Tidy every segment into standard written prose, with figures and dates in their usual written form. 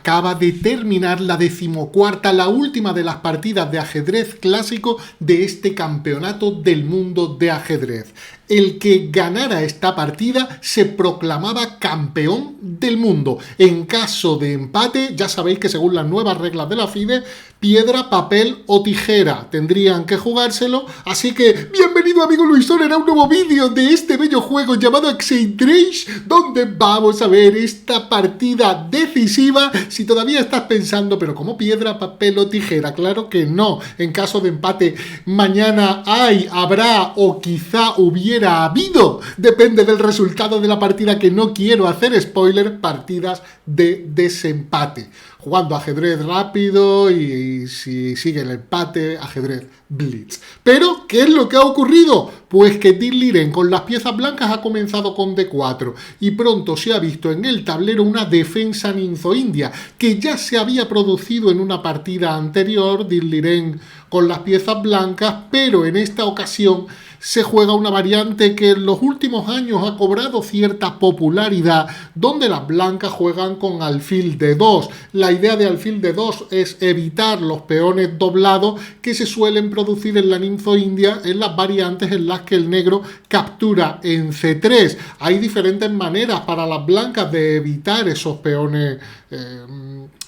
acaba de terminar la 14ª, la última de las partidas de ajedrez clásico de este campeonato del mundo de ajedrez. El que ganara esta partida se proclamaba campeón del mundo. En caso de empate, ya sabéis que según las nuevas reglas de la FIDE, piedra, papel o tijera tendrían que jugárselo. Así que, bienvenido amigo Luis Soler a un nuevo vídeo de este bello juego llamado Excentrage, donde vamos a ver esta partida decisiva. Si todavía estás pensando, pero ¿cómo piedra, papel o tijera? Claro que no. En caso de empate, mañana habrá o quizá hubiera habido, depende del resultado de la partida, que no quiero hacer spoiler, partidas de desempate. Jugando ajedrez rápido y si sigue el empate, ajedrez blitz. Pero, ¿qué es lo que ha ocurrido? Pues que Dinh Liren con las piezas blancas ha comenzado con D4 y pronto se ha visto en el tablero una defensa ninzo-india que ya se había producido en una partida anterior, Dinh Liren con las piezas blancas, pero en esta ocasión se juega una variante que en los últimos años ha cobrado cierta popularidad, donde las blancas juegan con alfil D2. La idea de alfil D2 es evitar los peones doblados que se suelen producir en la ninzo-india en las variantes en las que el negro captura en C3. Hay diferentes maneras para las blancas de evitar esos peones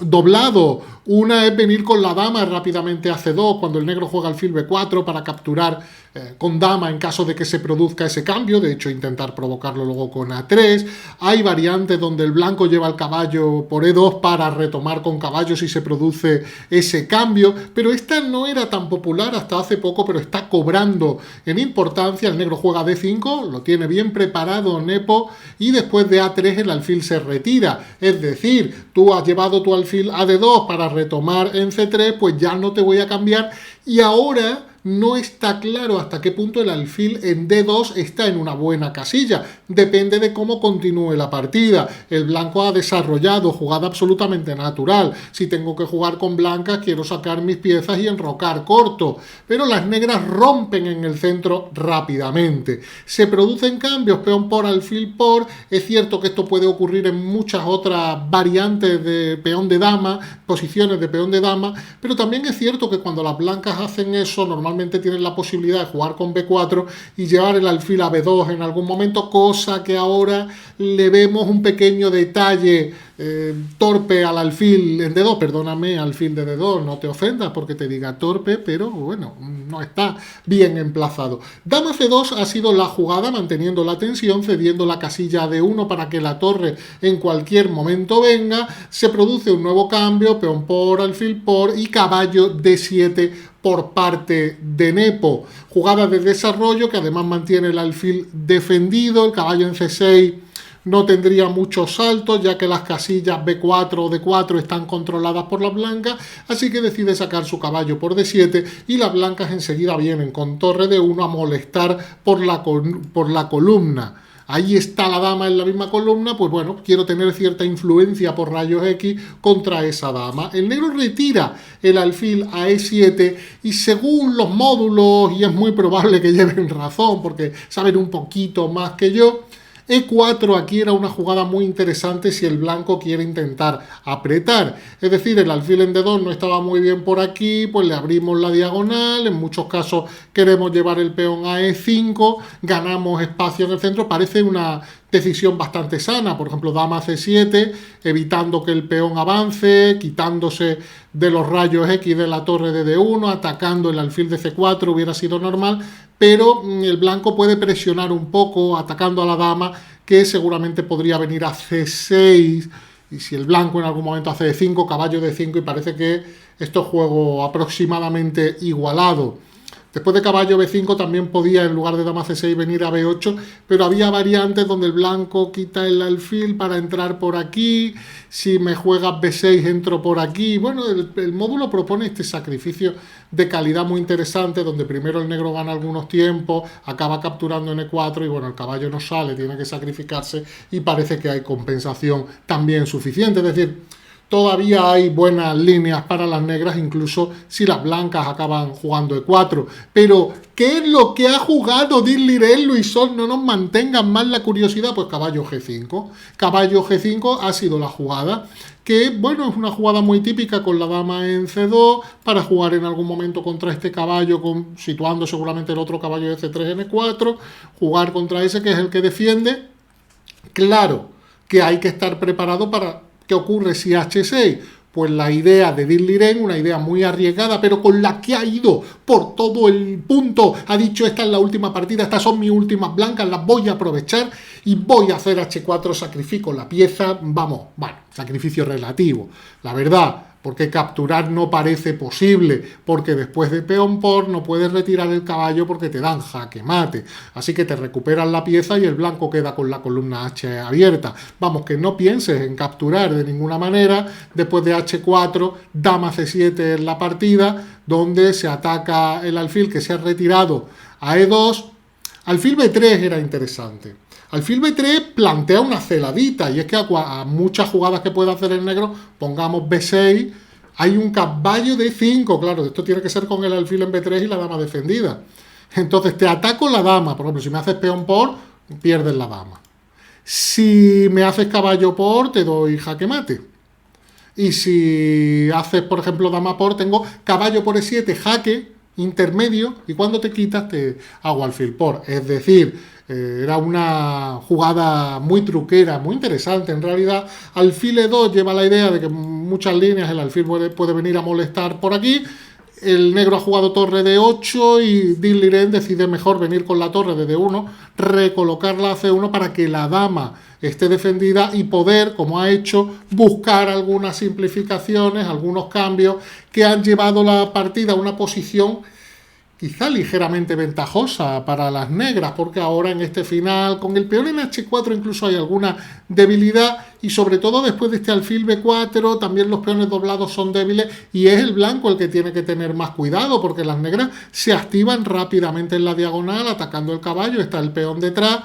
doblados. Una es venir con la dama rápidamente a C2 cuando el negro juega alfil B4 para capturar con dama en caso de que se produzca ese cambio, de hecho intentar provocarlo luego con A3. Hay variantes donde el blanco lleva el caballo por E2 para retomar con caballo si se produce ese cambio, pero esta no era tan popular hasta hace poco, pero está cobrando en importancia. El negro juega D5, lo tiene bien preparado Nepo, y después de A3 el alfil se retira, es decir, tú has llevado tu alfil a D2 para retomar en C3, pues ya no te voy a cambiar, y ahora no está claro hasta qué punto el alfil en D2 está en una buena casilla. Depende de cómo continúe la partida. El blanco ha desarrollado jugada absolutamente natural. Si tengo que jugar con blancas, quiero sacar mis piezas y enrocar corto. Pero las negras rompen en el centro rápidamente. Se producen cambios, peón por, alfil por. Es cierto que esto puede ocurrir en muchas otras variantes de peón de dama, posiciones de peón de dama, pero también es cierto que cuando las blancas hacen eso, normalmente tienen la posibilidad de jugar con B4 y llevar el alfil a B2 en algún momento, cosa que ahora le vemos un pequeño detalle torpe al alfil en D2, perdóname, alfil de D2, no te ofendas porque te diga torpe, pero bueno, no está bien emplazado. Dama C2 ha sido la jugada manteniendo la tensión, cediendo la casilla D1 para que la torre en cualquier momento venga. Se produce un nuevo cambio, peón por, alfil por y caballo D7 por parte de Nepo. Jugada de desarrollo que además mantiene el alfil defendido, el caballo en C6 no tendría muchos saltos ya que las casillas B4 o D4 están controladas por las blancas, así que decide sacar su caballo por D7 y las blancas enseguida vienen con torre D1 a molestar por la columna. Ahí está la dama en la misma columna, pues bueno, quiero tener cierta influencia por rayos X contra esa dama. El negro retira el alfil a E7 y según los módulos, y es muy probable que lleven razón porque saben un poquito más que yo, E4 aquí era una jugada muy interesante si el blanco quiere intentar apretar. Es decir, el alfil en D2 no estaba muy bien por aquí, pues le abrimos la diagonal. En muchos casos queremos llevar el peón a E5, ganamos espacio en el centro. Parece una decisión bastante sana. Por ejemplo, dama C7, evitando que el peón avance, quitándose de los rayos X de la torre de D1, atacando el alfil de C4, hubiera sido normal, pero el blanco puede presionar un poco atacando a la dama, que seguramente podría venir a C6, y si el blanco en algún momento hace D5, caballo D5, y parece que esto es juego aproximadamente igualado. Después de caballo B5 también podía, en lugar de dama C6, venir a B8, pero había variantes donde el blanco quita el alfil para entrar por aquí. Si me juegas B6, entro por aquí. Bueno, el módulo propone este sacrificio de calidad muy interesante, donde primero el negro gana algunos tiempos, acaba capturando en E4 y bueno, el caballo no sale, tiene que sacrificarse y parece que hay compensación también suficiente. Es decir, todavía hay buenas líneas para las negras, incluso si las blancas acaban jugando E4. Pero, ¿qué es lo que ha jugado Dinh-Liren, Luisón? No nos mantengan más la curiosidad. Pues caballo G5. Caballo G5 ha sido la jugada, que, bueno, es una jugada muy típica con la dama en C2, para jugar en algún momento contra este caballo, situando seguramente el otro caballo de C3 en E4, jugar contra ese que es el que defiende. Claro que hay que estar preparado para qué ocurre si H6. Pues la idea de Dinh-Liren, una idea muy arriesgada, pero con la que ha ido por todo el punto, ha dicho: esta es la última partida, estas son mis últimas blancas, las voy a aprovechar y voy a hacer H4, sacrifico la pieza, vamos, bueno, sacrificio relativo, la verdad, porque capturar no parece posible, porque después de peón por no puedes retirar el caballo porque te dan jaque mate, así que te recuperan la pieza y el blanco queda con la columna H abierta. Vamos, que no pienses en capturar de ninguna manera. Después de H4, dama C7 en la partida, donde se ataca el alfil que se ha retirado a E2. Alfil B3 era interesante. Alfil B3 plantea una celadita, y es que a muchas jugadas que puede hacer el negro, pongamos B6, hay un caballo de 5, claro, esto tiene que ser con el alfil en B3 y la dama defendida. Entonces te ataco la dama, por ejemplo, si me haces peón por, pierdes la dama. Si me haces caballo por, te doy jaque mate. Y si haces, por ejemplo, dama por, tengo caballo por E7, jaque intermedio, y cuando te quitas te hago alfil por. Es decir, era una jugada muy truquera, muy interesante. En realidad, alfil E2 lleva la idea de que muchas líneas el alfil puede venir a molestar por aquí. El negro ha jugado torre de 8 y Dinh-Liren decide mejor venir con la torre de D1, recolocarla a C1 para que la dama esté defendida y poder, como ha hecho, buscar algunas simplificaciones, algunos cambios que han llevado la partida a una posición quizá ligeramente ventajosa para las negras, porque ahora en este final, con el peón en H4 incluso hay alguna debilidad, y sobre todo después de este alfil B4, también los peones doblados son débiles, y es el blanco el que tiene que tener más cuidado, porque las negras se activan rápidamente en la diagonal, atacando el caballo, está el peón detrás.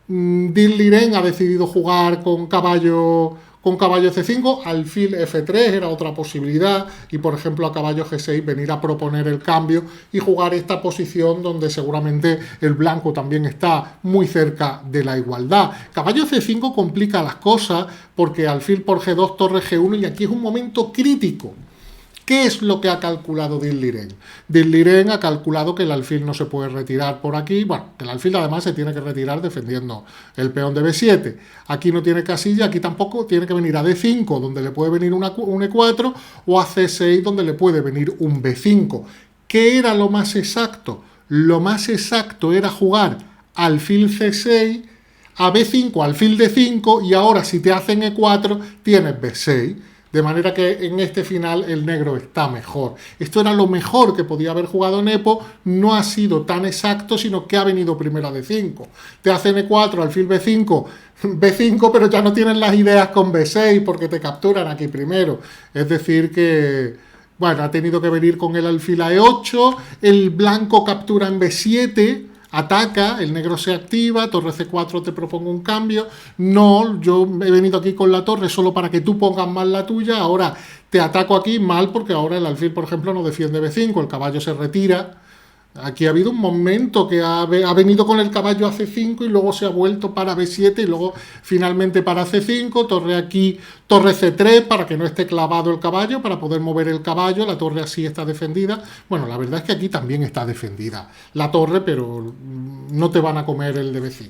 Dinh-Liren ha decidido jugar con caballo C5, alfil F3 era otra posibilidad, y por ejemplo a caballo G6 venir a proponer el cambio y jugar esta posición donde seguramente el blanco también está muy cerca de la igualdad. Caballo C5 complica las cosas porque alfil por G2, torre G1, y aquí es un momento crítico. ¿Qué es lo que ha calculado Dinh-Liren? Dinh-Liren ha calculado que el alfil no se puede retirar por aquí. Bueno, que el alfil además se tiene que retirar defendiendo el peón de B7. Aquí no tiene casilla, aquí tampoco, tiene que venir a D5, donde le puede venir un E4, o a C6, donde le puede venir un B5. ¿Qué era lo más exacto? Lo más exacto era jugar alfil C6, a B5, alfil D5, y ahora si te hacen E4, tienes B6. De manera que en este final el negro está mejor. Esto era lo mejor que podía haber jugado Nepo. No ha sido tan exacto, sino que ha venido primero a D5. Te hacen E4, alfil B5, B5, pero ya no tienen las ideas con B6 porque te capturan aquí primero. Es decir que, bueno, ha tenido que venir con el alfil a E8. El blanco captura en B7. Ataca, el negro se activa, torre C4 te propongo un cambio. No, yo he venido aquí con la torre solo para que tú pongas mal la tuya. Ahora te ataco aquí mal porque ahora el alfil, por ejemplo, no defiende B5, el caballo se retira. Aquí ha habido un momento que ha venido con el caballo a C5 y luego se ha vuelto para B7 y luego finalmente para C5, torre aquí, torre C3 para que no esté clavado el caballo, para poder mover el caballo, la torre así está defendida. Bueno, la verdad es que aquí también está defendida la torre, pero no te van a comer el de B5.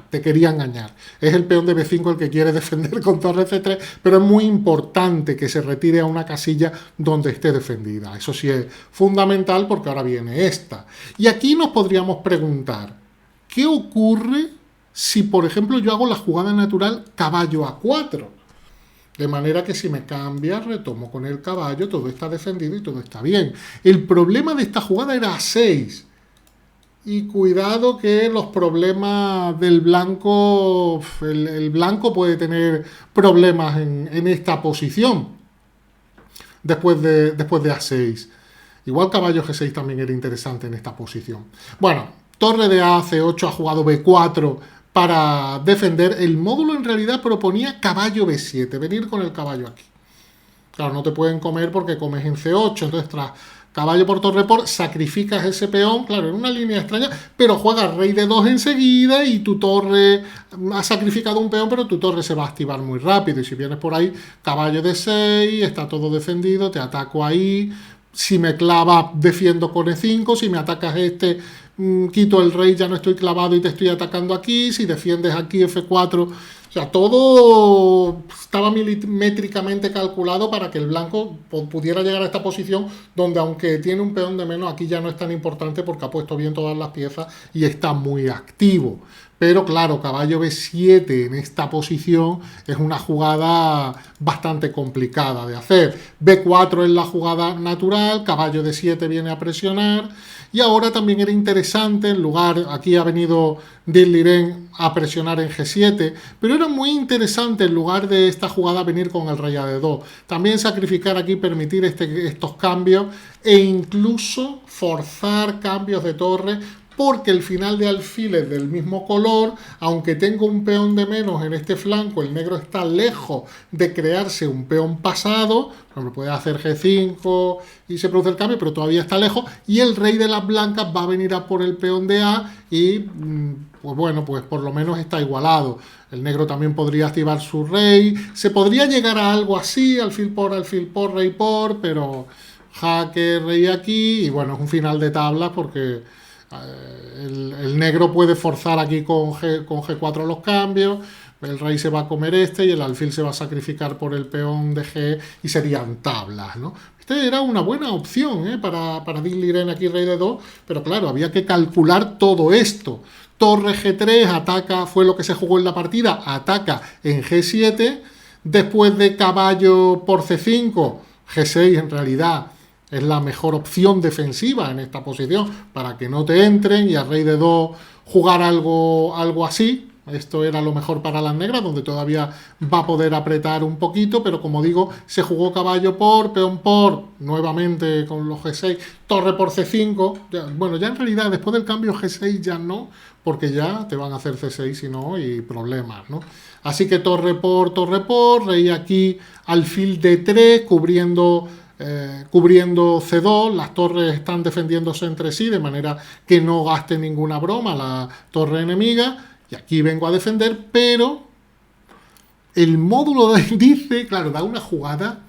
Te quería engañar. Es el peón de B5 el que quiere defender con torre C3, pero es muy importante que se retire a una casilla donde esté defendida. Eso sí es fundamental porque ahora viene esta. Y aquí nos podríamos preguntar, ¿qué ocurre si, por ejemplo, yo hago la jugada natural caballo A4? De manera que si me cambia, retomo con el caballo, todo está defendido y todo está bien. El problema de esta jugada era A6. Y cuidado que los problemas del blanco, el blanco puede tener problemas en esta posición después de A6. Igual caballo G6 también era interesante en esta posición. Bueno, torre de A, C8, ha jugado B4 para defender. El módulo en realidad proponía caballo B7, venir con el caballo aquí. Claro, no te pueden comer porque comes en C8, entonces tras caballo por torre por, sacrificas ese peón, claro, en una línea extraña, pero juegas rey de 2 enseguida y tu torre ha sacrificado un peón, pero tu torre se va a activar muy rápido. Y si vienes por ahí, caballo de 6, está todo defendido, te ataco ahí. Si me clava, defiendo con E5. Si me atacas este, quito el rey, ya no estoy clavado y te estoy atacando aquí. Si defiendes aquí F4. O sea, todo estaba milimétricamente calculado para que el blanco pudiera llegar a esta posición donde, aunque tiene un peón de menos, aquí ya no es tan importante porque ha puesto bien todas las piezas y está muy activo. Pero claro, caballo B7 en esta posición es una jugada bastante complicada de hacer. B4 es la jugada natural, caballo D7 viene a presionar. Y ahora también era interesante, en lugar, aquí ha venido Liren a presionar en G7, pero era muy interesante en lugar de esta jugada venir con el rey a D2. También sacrificar aquí, permitir estos cambios e incluso forzar cambios de torre, porque el final de alfil es del mismo color, aunque tengo un peón de menos en este flanco, el negro está lejos de crearse un peón pasado, por ejemplo, puede hacer G5 y se produce el cambio, pero todavía está lejos, y el rey de las blancas va a venir a por el peón de A y, pues bueno, pues por lo menos está igualado. El negro también podría activar su rey, se podría llegar a algo así, alfil por, rey por, pero jaque, rey aquí, y bueno, es un final de tabla porque el negro puede forzar aquí con G4 los cambios, el rey se va a comer este y el alfil se va a sacrificar por el peón de G y serían tablas, ¿no? Este era una buena opción para Liren aquí rey de 2, pero claro, había que calcular todo esto. Torre G3 ataca, fue lo que se jugó en la partida, ataca en G7, después de caballo por C5, G6 en realidad es la mejor opción defensiva en esta posición para que no te entren y a rey de 2 jugar algo así. Esto era lo mejor para las negras, donde todavía va a poder apretar un poquito, pero como digo, se jugó caballo por, peón por, nuevamente con los G6, torre por C5. Bueno, ya en realidad después del cambio G6 ya no, porque ya te van a hacer C6 si no y problemas, ¿no? Así que torre por, rey aquí alfil D3, cubriendo C2, las torres están defendiéndose entre sí de manera que no gaste ninguna broma la torre enemiga, y aquí vengo a defender, pero el módulo dice, claro, da una jugada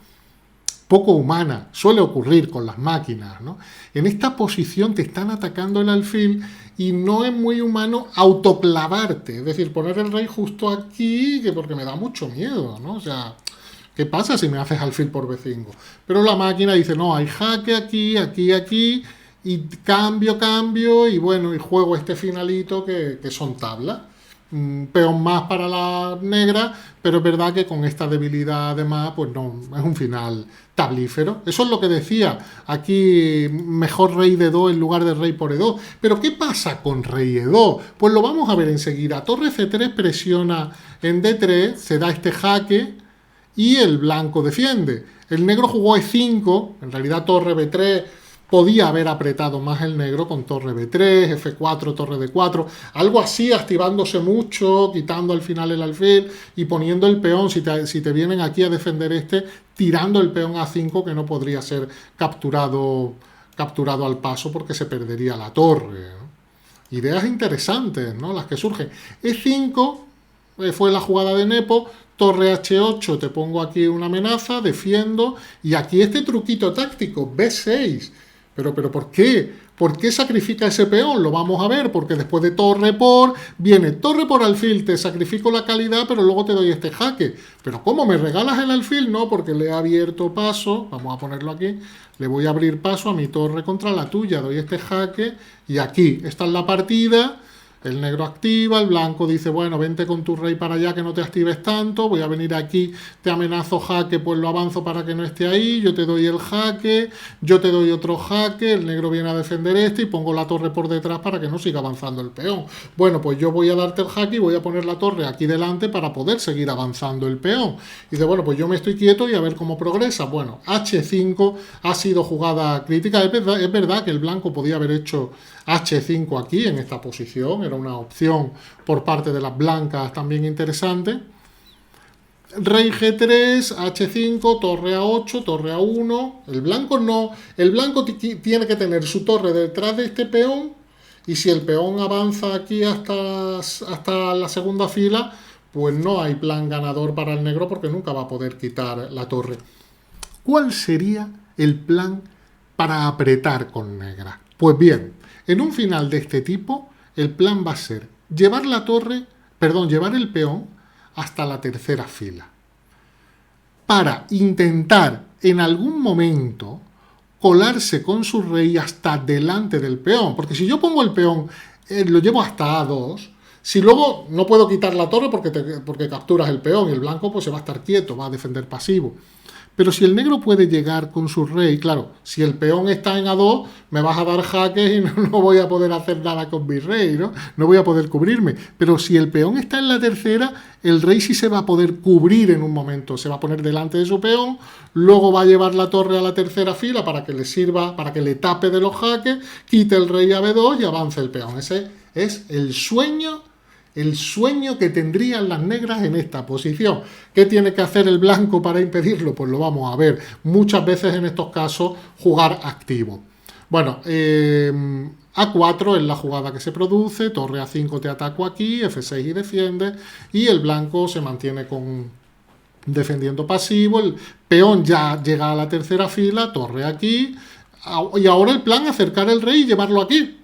poco humana, suele ocurrir con las máquinas, ¿no? En esta posición te están atacando el alfil y no es muy humano autoclavarte, es decir, poner el rey justo aquí, que porque me da mucho miedo, ¿no? O sea, ¿qué pasa si me haces alfil por B5? Pero la máquina dice, no, hay jaque aquí, y cambio, y bueno, y juego este finalito que son tablas. Peón más para la negra, pero es verdad que con esta debilidad además, pues no, es un final tablífero. Eso es lo que decía, aquí mejor rey de 2 en lugar de rey por E2. Pero ¿qué pasa con rey E2? Pues lo vamos a ver enseguida. Torre C3 presiona en D3, se da este jaque, y el blanco defiende. El negro jugó E5, en realidad torre B3 podía haber apretado más el negro con torre B3, F4, torre D4, algo así, activándose mucho, quitando al final el alfil y poniendo el peón, si te vienen aquí a defender tirando el peón A5 que no podría ser capturado al paso porque se perdería la torre, ¿no? Ideas interesantes, ¿no? Las que surgen. E5 fue la jugada de Nepo, torre H8, te pongo aquí una amenaza, defiendo, y aquí este truquito táctico, B6. Pero ¿por qué? ¿Por qué sacrifica ese peón? Lo vamos a ver, porque después de torre por, viene torre por alfil, te sacrifico la calidad, pero luego te doy este jaque. ¿Pero cómo? ¿Me regalas el alfil? No, porque le he abierto paso, vamos a ponerlo aquí, le voy a abrir paso a mi torre contra la tuya, doy este jaque, y aquí, esta es la partida. El negro activa, el blanco dice, bueno, vente con tu rey para allá que no te actives tanto, voy a venir aquí, te amenazo jaque, pues lo avanzo para que no esté ahí, yo te doy el jaque, yo te doy otro jaque, el negro viene a defender y pongo la torre por detrás para que no siga avanzando el peón. Bueno, pues yo voy a darte el jaque y voy a poner la torre aquí delante para poder seguir avanzando el peón. Y dice, bueno, pues yo me estoy quieto y a ver cómo progresa. Bueno, H5 ha sido jugada crítica, es verdad que el blanco podía haber hecho H5 aquí en esta posición, era una opción por parte de las blancas también interesante. Rey G3, H5, torre A8, torre A1. El blanco no. El blanco tiene que tener su torre detrás de este peón. Y si el peón avanza aquí hasta la segunda fila, pues no hay plan ganador para el negro porque nunca va a poder quitar la torre. ¿Cuál sería el plan para apretar con negra? Pues bien, en un final de este tipo, el plan va a ser llevar llevar el peón hasta la tercera fila, para intentar en algún momento colarse con su rey hasta delante del peón. Porque si yo pongo el peón, lo llevo hasta A2, si luego no puedo quitar la torre porque capturas el peón y el blanco pues se va a estar quieto, va a defender pasivo. Pero si el negro puede llegar con su rey, claro, si el peón está en A2, me vas a dar jaques y no voy a poder hacer nada con mi rey, ¿no? No voy a poder cubrirme. Pero si el peón está en la tercera, el rey sí se va a poder cubrir en un momento. Se va a poner delante de su peón, luego va a llevar la torre a la tercera fila para que le sirva, para que le tape de los jaques, quite el rey a B2 y avance el peón. Ese es el sueño que tendrían las negras en esta posición. ¿Qué tiene que hacer el blanco para impedirlo? Pues lo vamos a ver. Muchas veces en estos casos jugar activo. Bueno, A4 es la jugada que se produce, torre A5 te ataco aquí, F6 y defiende, y el blanco se mantiene defendiendo pasivo, el peón ya llega a la tercera fila, torre aquí, y ahora el plan acercar el rey y llevarlo aquí.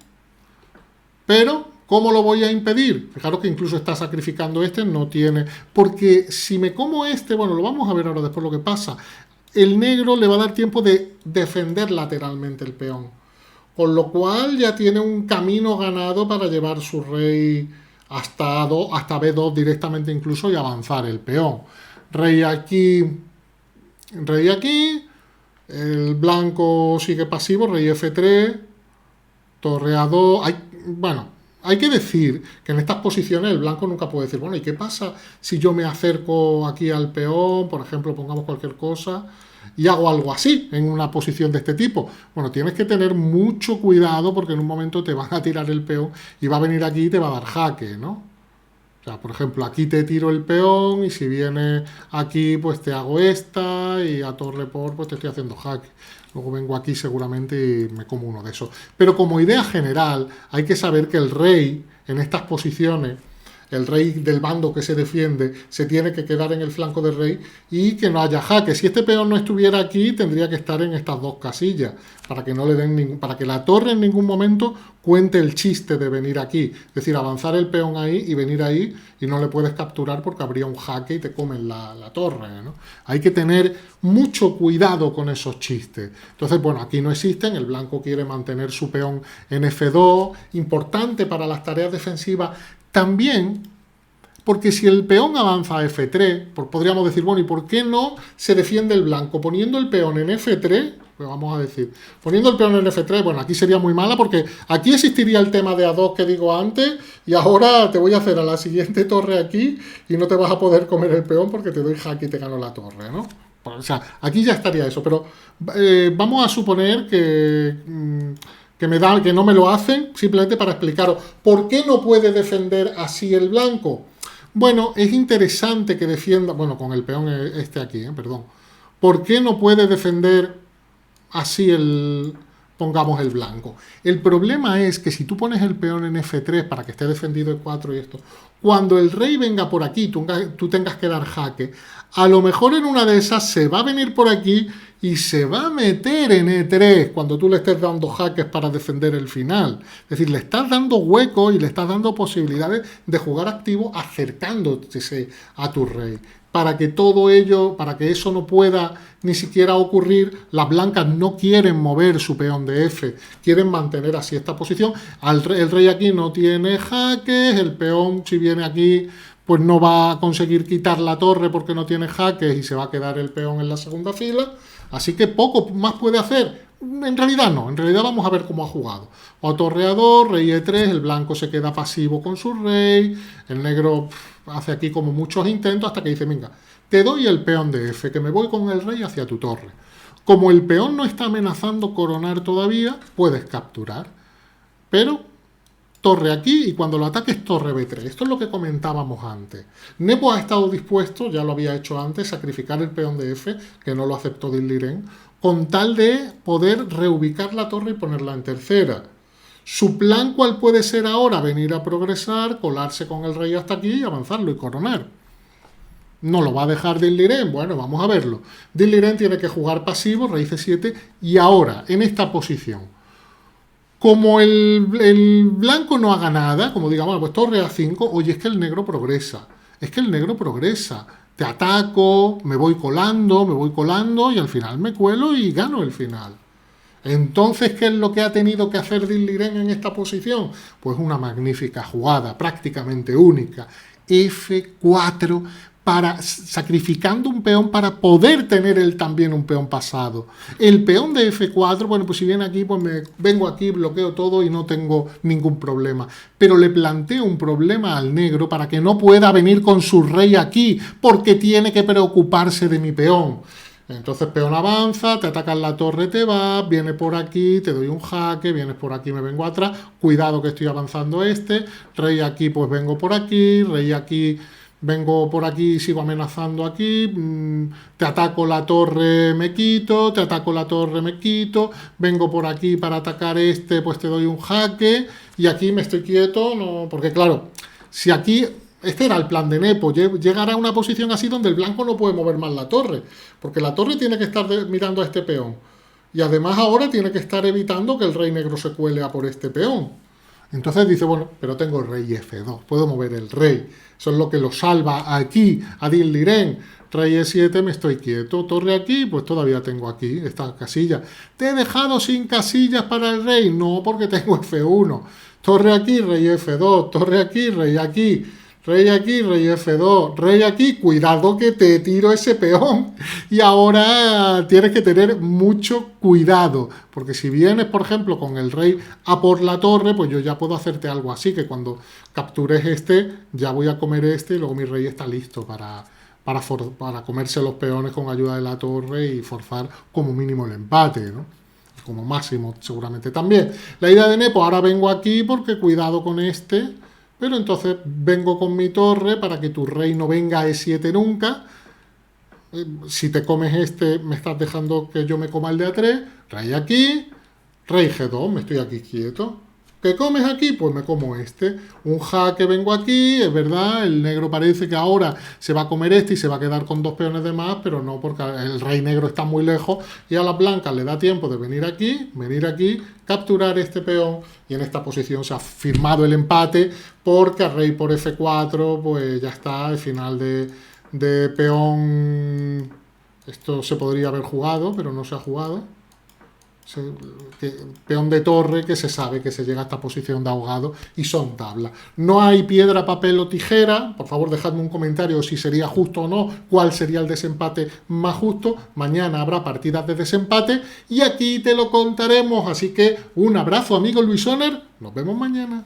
Pero ¿cómo lo voy a impedir? Fijaros que incluso está sacrificando no tiene... Porque si me como bueno, lo vamos a ver ahora después lo que pasa. El negro le va a dar tiempo de defender lateralmente el peón. Con lo cual ya tiene un camino ganado para llevar su rey hasta B2 directamente incluso y avanzar el peón. Rey aquí, el blanco sigue pasivo, rey F3, torre A2... Hay que decir que en estas posiciones el blanco nunca puede decir, bueno, ¿y qué pasa si yo me acerco aquí al peón, por ejemplo, pongamos cualquier cosa, y hago algo así, en una posición de este tipo? Bueno, tienes que tener mucho cuidado porque en un momento te van a tirar el peón y va a venir aquí y te va a dar jaque, ¿no? O sea, por ejemplo, aquí te tiro el peón y si viene aquí, pues te hago esta y a torre pues te estoy haciendo jaque. Luego vengo aquí seguramente y me como uno de esos. Pero como idea general, hay que saber que el rey, en estas posiciones, el rey del bando que se defiende, se tiene que quedar en el flanco del rey y que no haya jaque. Si este peón no estuviera aquí, tendría que estar en estas dos casillas, para que no le den para que la torre en ningún momento cuente el chiste de venir aquí. Es decir, avanzar el peón ahí y venir ahí y no le puedes capturar porque habría un jaque y te comen la torre, ¿no? Hay que tener mucho cuidado con esos chistes. Entonces, bueno, aquí no existen. El blanco quiere mantener su peón en F2, importante para las tareas defensivas. También, porque si el peón avanza a F3, podríamos decir, bueno, ¿y por qué no se defiende el blanco? Poniendo el peón en F3, pues vamos a decir, poniendo el peón en F3, bueno, aquí sería muy mala porque aquí existiría el tema de A2 que digo antes y ahora te voy a hacer a la siguiente torre aquí y no te vas a poder comer el peón porque te doy jaque y te gano la torre, ¿no? O sea, aquí ya estaría eso, pero vamos a suponer que no me lo hacen, simplemente para explicaros por qué no puede defender así el blanco. Bueno, es interesante que defienda, bueno, con el peón aquí, perdón. ¿Por qué no puede defender así pongamos el blanco? El problema es que si tú pones el peón en F3 para que esté defendido E4 y esto, cuando el rey venga por aquí, tú tengas que dar jaque, a lo mejor en una de esas se va a venir por aquí y se va a meter en E3 cuando tú le estés dando jaques para defender el final. Es decir, le estás dando huecos y le estás dando posibilidades de jugar activo acercándose a tu rey. Para que eso no pueda ni siquiera ocurrir, las blancas no quieren mover su peón de F, quieren mantener así esta posición. El rey aquí no tiene jaques, el peón si viene aquí pues no va a conseguir quitar la torre porque no tiene jaques y se va a quedar el peón en la segunda fila. Así que poco más puede hacer. En realidad no, en realidad vamos a ver cómo ha jugado. O torre A2, rey E3, el blanco se queda pasivo con su rey, el negro hace aquí como muchos intentos hasta que dice, venga, te doy el peón de F, que me voy con el rey hacia tu torre. Como el peón no está amenazando coronar todavía, puedes capturar. Pero torre aquí y cuando lo ataques torre B3. Esto es lo que comentábamos antes. Nepo ha estado dispuesto, ya lo había hecho antes, sacrificar el peón de F, que no lo aceptó Dinh-Liren, con tal de poder reubicar la torre y ponerla en tercera. Su plan, ¿cuál puede ser ahora? Venir a progresar, colarse con el rey hasta aquí y avanzarlo y coronar. ¿No lo va a dejar Dinh-Liren? Bueno, vamos a verlo. Dinh-Liren tiene que jugar pasivo, rey C7, y ahora, en esta posición, como el blanco no haga nada, como digamos, pues torre A5, oye, es que el negro progresa. Es que el negro progresa. Te ataco, me voy colando y al final me cuelo y gano el final. Entonces, ¿qué es lo que ha tenido que hacer Dinh-Liren en esta posición? Pues una magnífica jugada, prácticamente única. F4, sacrificando un peón para poder tener él también un peón pasado. El peón de F4, bueno, pues si viene aquí, pues me vengo aquí, bloqueo todo y no tengo ningún problema. Pero le planteo un problema al negro para que no pueda venir con su rey aquí, porque tiene que preocuparse de mi peón. Entonces peón avanza, te atacan la torre, te vas, viene por aquí, te doy un jaque, vienes por aquí, me vengo atrás, cuidado que estoy avanzando rey aquí, pues vengo por aquí, rey aquí, vengo por aquí, sigo amenazando aquí, te ataco la torre, me quito, te ataco la torre, me quito, vengo por aquí para atacar pues te doy un jaque, y aquí me estoy quieto, no, porque claro, si aquí... Este era el plan de Nepo, llegar a una posición así donde el blanco no puede mover más la torre, porque la torre tiene que estar mirando a este peón, y además ahora tiene que estar evitando que el rey negro se cuele a por este peón. Entonces dice, bueno, pero tengo el rey F2, puedo mover el rey, eso es lo que lo salva aquí, a Dinh-Liren. Rey E7, me estoy quieto, torre aquí, pues todavía tengo aquí esta casilla. ¿Te he dejado sin casillas para el rey? No, porque tengo F1. Torre aquí, rey F2, torre aquí, rey aquí. Rey aquí, rey F2, rey aquí, cuidado que te tiro ese peón. Y ahora tienes que tener mucho cuidado, porque si vienes, por ejemplo, con el rey a por la torre, pues yo ya puedo hacerte algo así, que cuando captures ya voy a comer y luego mi rey está listo para comerse los peones con ayuda de la torre y forzar como mínimo el empate, ¿no? Como máximo seguramente también. La idea de Nepo, ahora vengo aquí porque cuidado con pero entonces vengo con mi torre para que tu rey no venga a E7 nunca. Si te comes me estás dejando que yo me coma el de A3. Rey aquí, rey G2, me estoy aquí quieto. ¿Qué comes aquí? Pues me como Un jaque vengo aquí, es verdad, el negro parece que ahora se va a comer y se va a quedar con 2 peones de más, pero no, porque el rey negro está muy lejos y a las blancas le da tiempo de venir aquí, capturar este peón y en esta posición se ha firmado el empate porque el rey por F4, pues ya está, el final de peón, esto se podría haber jugado, pero no se ha jugado. Peón de torre que se sabe que se llega a esta posición de ahogado y son tablas. No hay piedra, papel o tijera. Por favor, dejadme un comentario si sería justo o no, cuál sería el desempate más justo. Mañana habrá partidas de desempate y aquí te lo contaremos. Así que un abrazo, amigo Luis Oner. Nos vemos mañana.